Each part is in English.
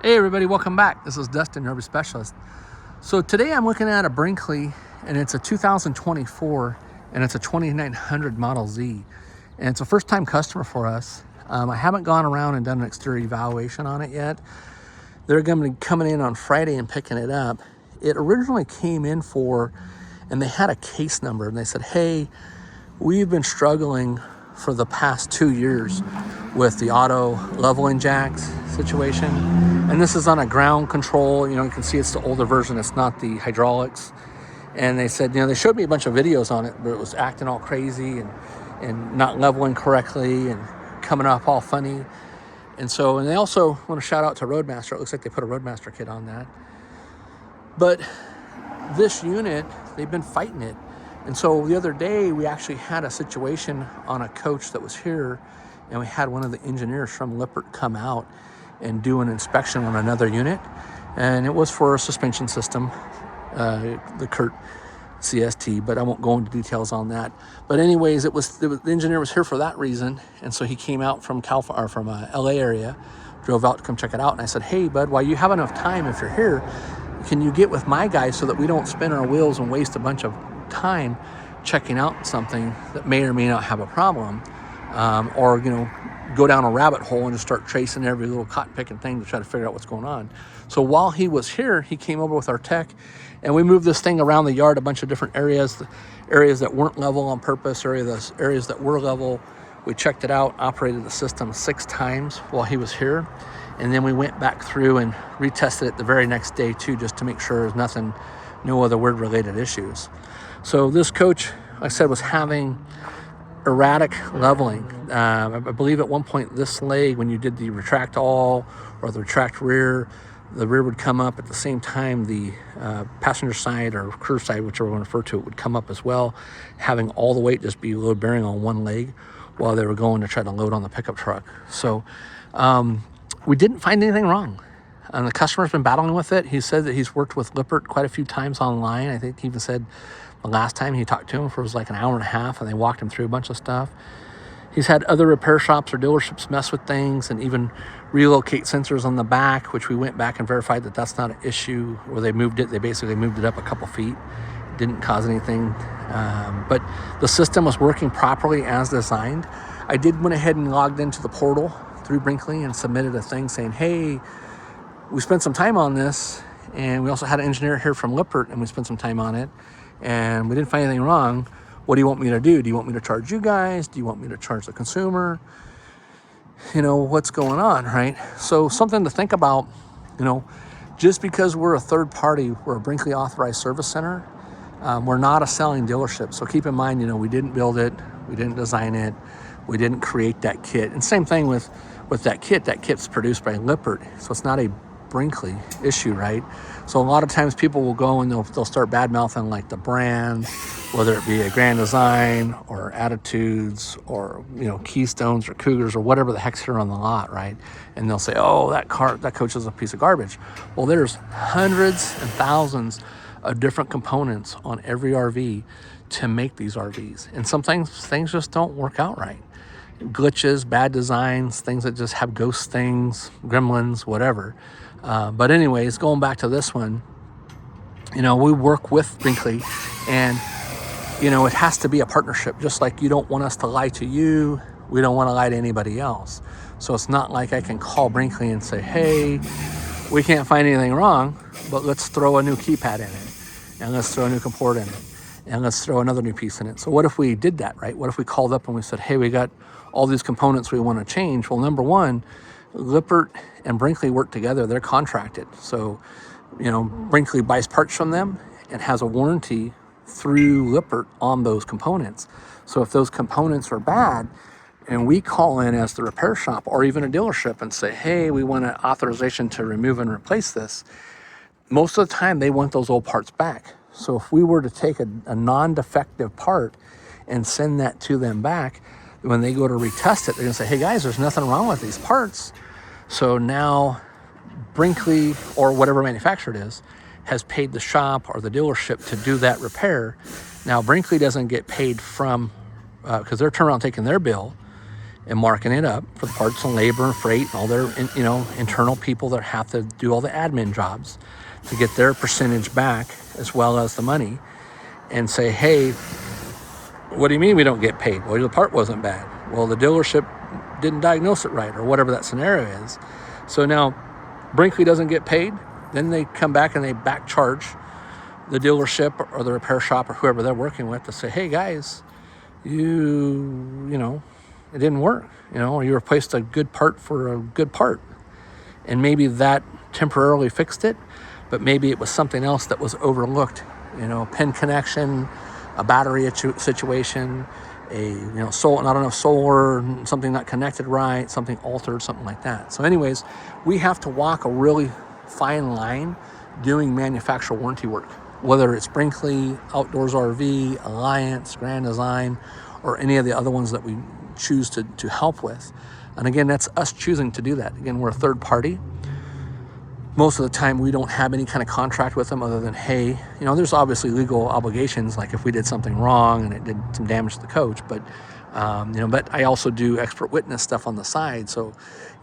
Hey everybody, welcome back. This is Dustin, your RV specialist. So today I'm looking at a Brinkley, and it's a 2024, and it's a 2900 Model Z. And it's a first-time customer for us. I haven't gone around and done an exterior evaluation on it yet. They're going to be coming in on Friday and picking it up. It originally came in and they had a case number, and they said, hey, we've been struggling for the past 2 years with the auto leveling jacks situation. And this is on a ground control. You can see it's the older version. It's not the hydraulics. And they said, they showed me a bunch of videos on it, but it was acting all crazy and not leveling correctly and coming off all funny. And they also want to shout out to Roadmaster. It looks like they put a Roadmaster kit on that. But this unit, they've been fighting it. And so the other day, we actually had a situation on a coach that was here, and we had one of the engineers from Lippert come out and do an inspection on another unit. And it was for a suspension system, the Kurt CST, but I won't go into details on that. But anyways, the engineer was here for that reason. And so he came out from LA area, drove out to come check it out. And I said, hey, bud, while you have enough time, if you're here, can you get with my guys so that we don't spin our wheels and waste a bunch of time checking out something that may or may not have a problem, or go down a rabbit hole and just start tracing every little cotton picking thing to try to figure out what's going on. So while he was here, he came over with our tech, and we moved this thing around the yard, a bunch of different areas, the areas that weren't level on purpose, areas that were level. We checked it out, operated the system 6 times while he was here, and then we went back through and retested it the very next day too, just to make sure there's nothing, no other word related issues. So this coach, like I said, was having erratic leveling. I believe at one point this leg, when you did the retract all or the retract rear, the rear would come up at the same time the passenger side or curve side, whichever one refer to it, would come up as well, having all the weight just be load bearing on one leg while they were going to try to load on the pickup truck. So we didn't find anything wrong. And the customer's been battling with it. He said that he's worked with Lippert quite a few times online. I think he even said the last time he talked to him was like an hour and a half, and they walked him through a bunch of stuff. He's had other repair shops or dealerships mess with things and even relocate sensors on the back, which we went back and verified that that's not an issue, where they moved it. They basically moved it up a couple feet. Didn't cause anything. But the system was working properly as designed. I did went ahead and logged into the portal through Brinkley and submitted a thing saying, hey, we spent some time on this, and we also had an engineer here from Lippert, and we spent some time on it, and we didn't find anything wrong. What do you want me to do? Do you want me to charge you guys? Do you want me to charge the consumer? What's going on, right? So something to think about, just because we're a third party, we're a Brinkley authorized service center, we're not a selling dealership. So keep in mind, we didn't build it, we didn't design it, we didn't create that kit. And same thing with that kit. That kit's produced by Lippert, so it's not a Brinkley issue, right? So a lot of times people will go and they'll start bad mouthing like the brand, whether it be a Grand Design or Attitudes or Keystones or Cougars or whatever the heck's here on the lot, right? And they'll say, oh, that coach is a piece of garbage. Well, there's hundreds and thousands of different components on every RV to make these RVs, and sometimes things just don't work out right. Glitches, bad designs, things that just have ghost things, gremlins, whatever. But anyways, going back to this one, we work with Brinkley, and it has to be a partnership. Just like you don't want us to lie to you, we don't want to lie to anybody else. So it's not like I can call Brinkley and say, hey, we can't find anything wrong, but let's throw a new keypad in it, and let's throw a new comport in it, and let's throw another new piece in it. So what if we did that, right? What if we called up and we said, hey, we got all these components we want to change? Well, number one, Lippert and Brinkley work together. They're contracted. So, Brinkley buys parts from them and has a warranty through Lippert on those components. So if those components are bad and we call in as the repair shop or even a dealership and say, hey, we want an authorization to remove and replace this, most of the time they want those old parts back. So if we were to take a non-defective part and send that to them back, when they go to retest it, they're gonna say, hey guys, there's nothing wrong with these parts. So now Brinkley, or whatever manufacturer it is, has paid the shop or the dealership to do that repair. Now Brinkley doesn't get paid from, because they're turning around taking their bill and marking it up for the parts and labor and freight and all their, internal people that have to do all the admin jobs to get their percentage back as well as the money, and say, hey, what do you mean we don't get paid? Well, the part wasn't bad. Well, the dealership didn't diagnose it right, or whatever that scenario is. So now Brinkley doesn't get paid. Then they come back and they back charge the dealership or the repair shop or whoever they're working with to say, hey guys, it didn't work, or you replaced a good part for a good part. And maybe that temporarily fixed it, but maybe it was something else that was overlooked, pin connection, a battery situation, not enough solar, something not connected right, something altered, something like that. So anyways, we have to walk a really fine line doing manufacturer warranty work, whether it's Brinkley, Outdoors RV, Alliance, Grand Design, or any of the other ones that we choose to help with. And again, that's us choosing to do that. Again, we're a third party. Most of the time we don't have any kind of contract with them other than, hey, there's obviously legal obligations, like if we did something wrong and it did some damage to the coach, but I also do expert witness stuff on the side. So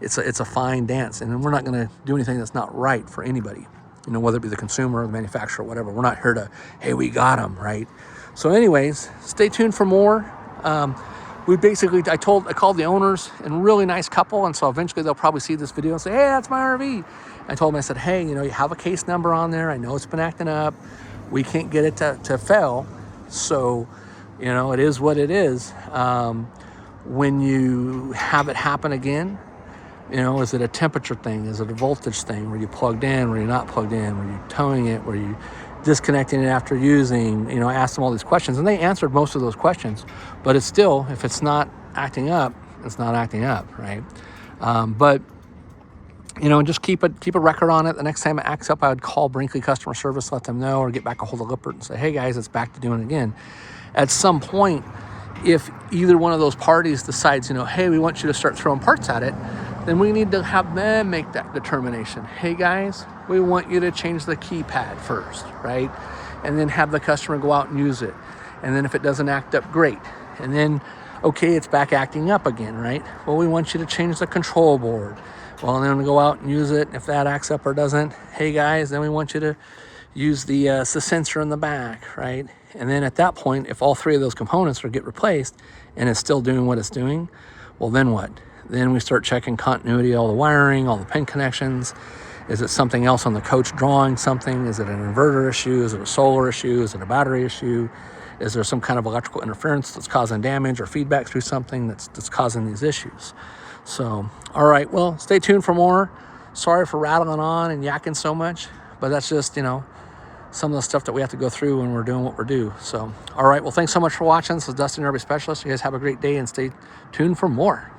it's a fine dance, and we're not going to do anything that's not right for anybody, whether it be the consumer or the manufacturer, whatever. We're not here to, hey, we got them, right? So anyways, stay tuned for more. I called the owners, and really nice couple, and so eventually they'll probably see this video and say, hey, that's my RV. I told them, I said, hey, you have a case number on there. I know it's been acting up. We can't get it to fail. So, it is what it is. When you have it happen again, is it a temperature thing? Is it a voltage thing? Were you plugged in? Were you not plugged in? Were you towing it? Were you disconnecting it after using? I asked them all these questions, and they answered most of those questions. But it's still, if it's not acting up, it's not acting up, right? But just keep a record on it. The next time it acts up, I would call Brinkley customer service, let them know, or get back a hold of Lippert and say, hey guys, it's back to doing it again. At some point, if either one of those parties decides, hey, we want you to start throwing parts at it, then we need to have them make that determination. Hey guys, we want you to change the keypad first, right? And then have the customer go out and use it. And then if it doesn't act up, great. And then, okay, it's back acting up again, right? Well, we want you to change the control board. Well, and then we go out and use it. If that acts up or doesn't, hey guys, then we want you to use the sensor in the back, right? And then at that point, if all three of those components get replaced and it's still doing what it's doing, well, then what? Then we start checking continuity, all the wiring, all the pin connections. Is it something else on the coach drawing something? Is it an inverter issue? Is it a solar issue? Is it a battery issue? Is there some kind of electrical interference that's causing damage or feedback through something that's causing these issues? So, all right, well, stay tuned for more. Sorry for rattling on and yakking so much, but that's just, some of the stuff that we have to go through when we're doing what we're doing. So, all right, well, thanks so much for watching. This is Dustin, your RV Specialist. You guys have a great day and stay tuned for more.